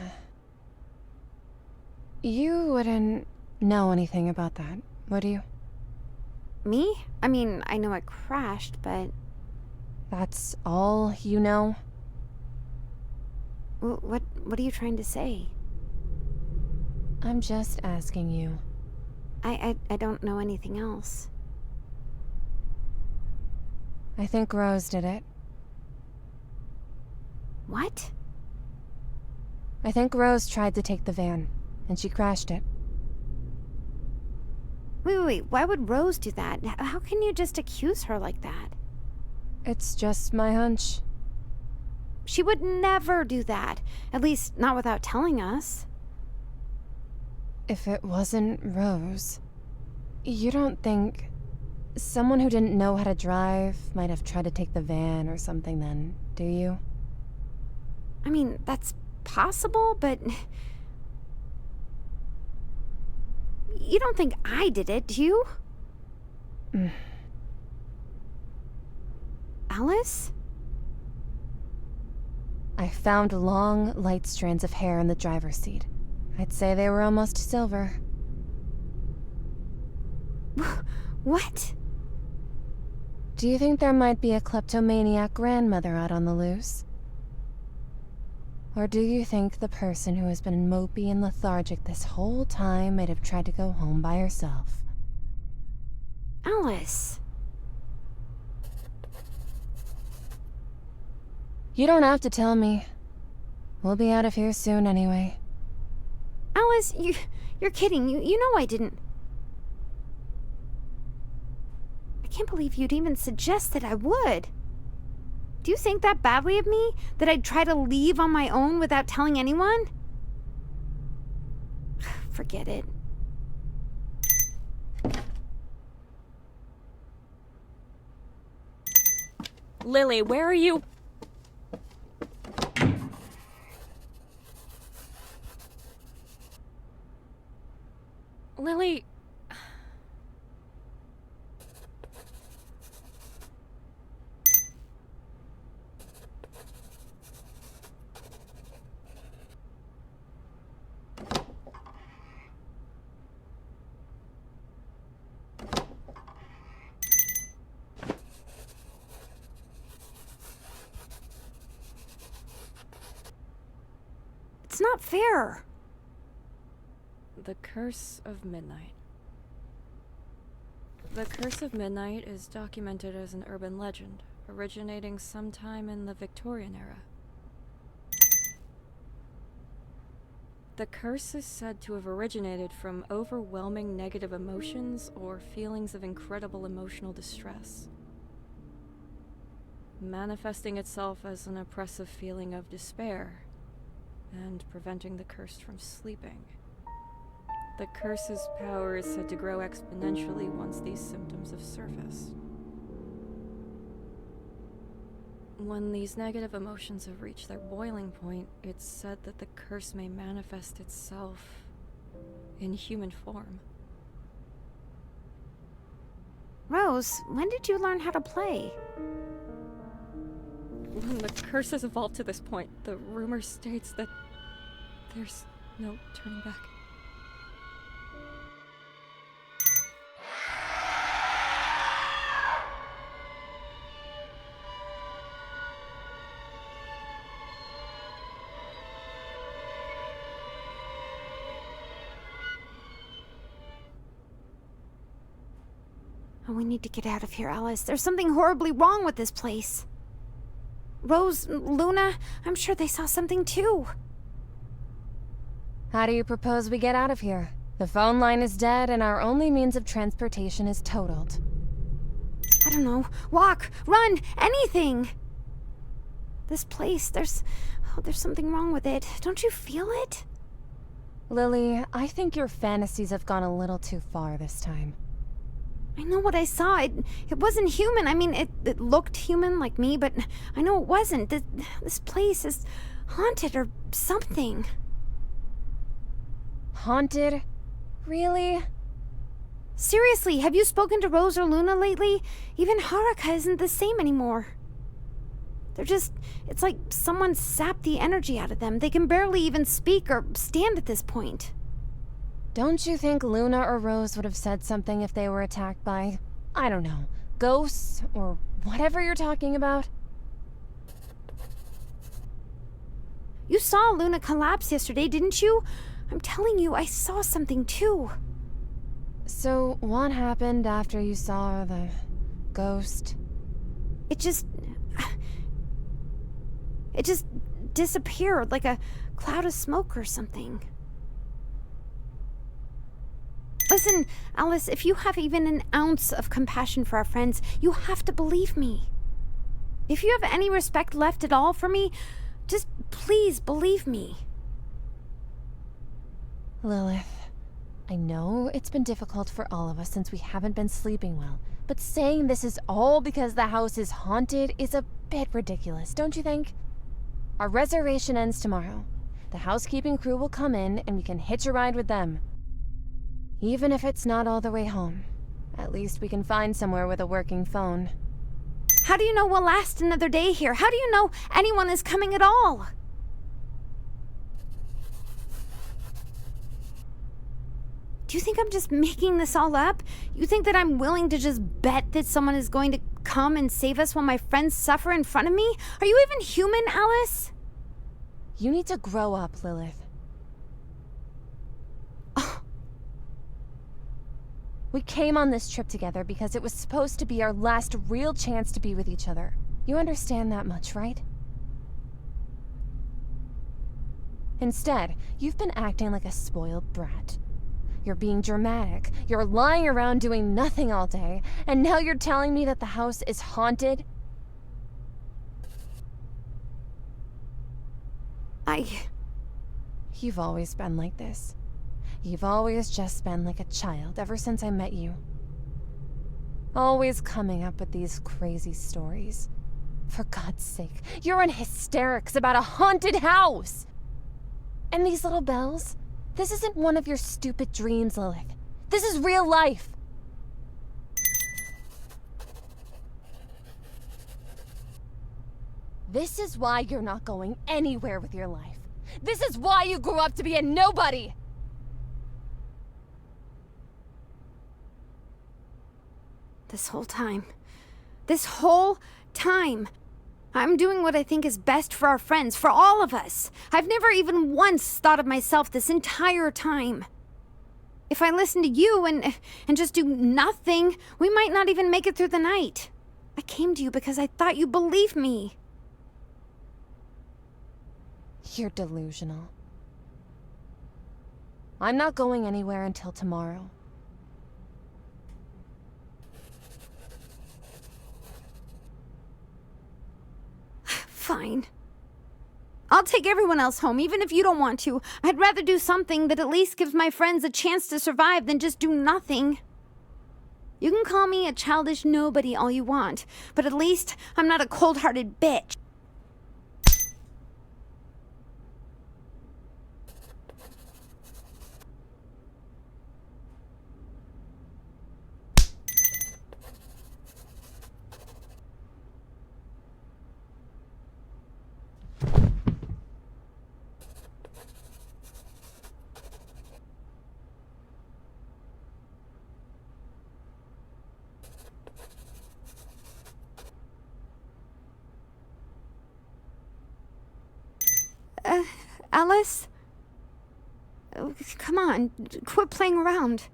You wouldn't know anything about that, would you? Me? I mean, I know it crashed, but... That's all you know? What are you trying to say? I'm just asking you. I don't know anything else. I think Rose did it. What? I think Rose tried to take the van, and she crashed it. Wait, why would Rose do that? How can you just accuse her like that? It's just my hunch. She would never do that. At least, not without telling us. If it wasn't Rose, you don't think someone who didn't know how to drive might have tried to take the van or something then, do you? I mean, that's possible, but... You don't think I did it, do you? Alice? I found long, light strands of hair in the driver's seat. I'd say they were almost silver. What? Do you think there might be a kleptomaniac grandmother out on the loose? Or do you think the person who has been mopey and lethargic this whole time might have tried to go home by herself? Alice. You don't have to tell me. We'll be out of here soon anyway. Alice, you're kidding. You know I didn't... I can't believe you'd even suggest that I would. Do you think that badly of me? That I'd try to leave on my own without telling anyone? Forget it. Lily, where are you? Lily... It's not fair. The Curse of Midnight. The Curse of Midnight is documented as an urban legend, originating sometime in the Victorian era. The curse is said to have originated from overwhelming negative emotions or feelings of incredible emotional distress, manifesting itself as an oppressive feeling of despair and preventing the cursed from sleeping. The curse's power is said to grow exponentially once these symptoms have surfaced. When these negative emotions have reached their boiling point, it's said that the curse may manifest itself in human form. Rose, when did you learn how to play? When the curse has evolved to this point, the rumor states that there's no turning back. Oh, we need to get out of here, Alice. There's something horribly wrong with this place. Rose, Luna, I'm sure they saw something too. How do you propose we get out of here? The phone line is dead and our only means of transportation is totaled. I don't know. Walk, run, anything. This place, there's something wrong with it. Don't you feel it? Lily, I think your fantasies have gone a little too far this time. I know what I saw. It wasn't human. I mean, it looked human like me, but I know it wasn't. This place is haunted or something. Haunted? Really? Seriously, have you spoken to Rose or Luna lately? Even Haruka isn't the same anymore. It's like someone sapped the energy out of them. They can barely even speak or stand at this point. Don't you think Luna or Rose would have said something if they were attacked by, I don't know, ghosts or whatever you're talking about? You saw Luna collapse yesterday, didn't you? I'm telling you, I saw something too. So, what happened after you saw the ghost? It just disappeared like a cloud of smoke or something. Listen, Alice, if you have even an ounce of compassion for our friends, you have to believe me. If you have any respect left at all for me, just please believe me. Lilith, I know it's been difficult for all of us since we haven't been sleeping well, but saying this is all because the house is haunted is a bit ridiculous, don't you think? Our reservation ends tomorrow. The housekeeping crew will come in and we can hitch a ride with them. Even if it's not all the way home, at least we can find somewhere with a working phone. How do you know we'll last another day here? How do you know anyone is coming at all? Do you think I'm just making this all up? You think that I'm willing to just bet that someone is going to come and save us while my friends suffer in front of me? Are you even human, Alice? You need to grow up, Lilith. We came on this trip together because it was supposed to be our last real chance to be with each other. You understand that much, right? Instead, you've been acting like a spoiled brat. You're being dramatic, you're lying around doing nothing all day, and now you're telling me that the house is haunted? You've always been like this. You've always just been like a child ever since I met you. Always coming up with these crazy stories. For God's sake, you're in hysterics about a haunted house! And these little bells? This isn't one of your stupid dreams, Lilith. This is real life! This is why you're not going anywhere with your life. This is why you grew up to be a nobody! This whole time, I'm doing what I think is best for our friends, for all of us. I've never even once thought of myself this entire time. If I listen to you and just do nothing, we might not even make it through the night. I came to you because I thought you believed me. You're delusional. I'm not going anywhere until tomorrow. Fine. I'll take everyone else home, even if you don't want to. I'd rather do something that at least gives my friends a chance to survive than just do nothing. You can call me a childish nobody all you want, but at least I'm not a cold-hearted bitch. Alice? Come on, quit playing around.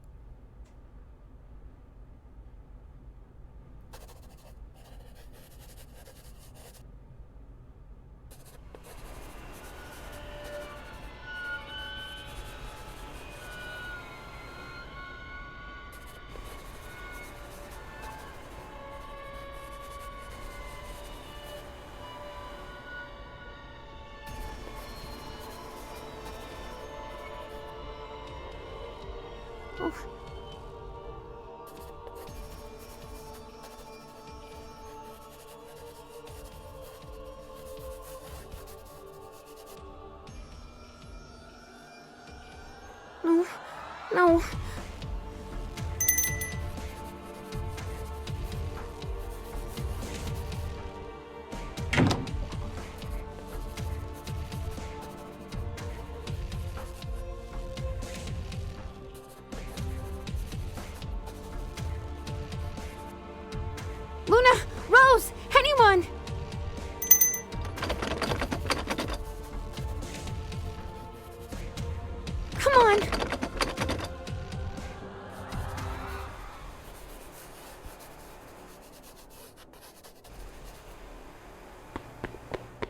Oh. No. No. Luna! Rose! Anyone! Come on!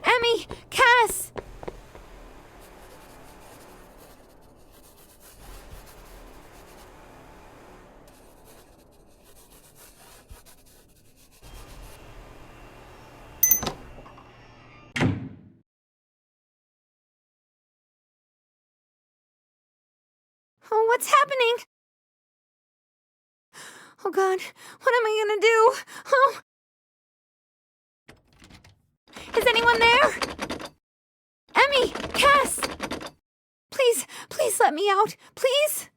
Emmy! Cass! Oh, what's happening? Oh God, what am I gonna do? Oh! Is anyone there? Emmy! Cass! Please, please let me out. Please?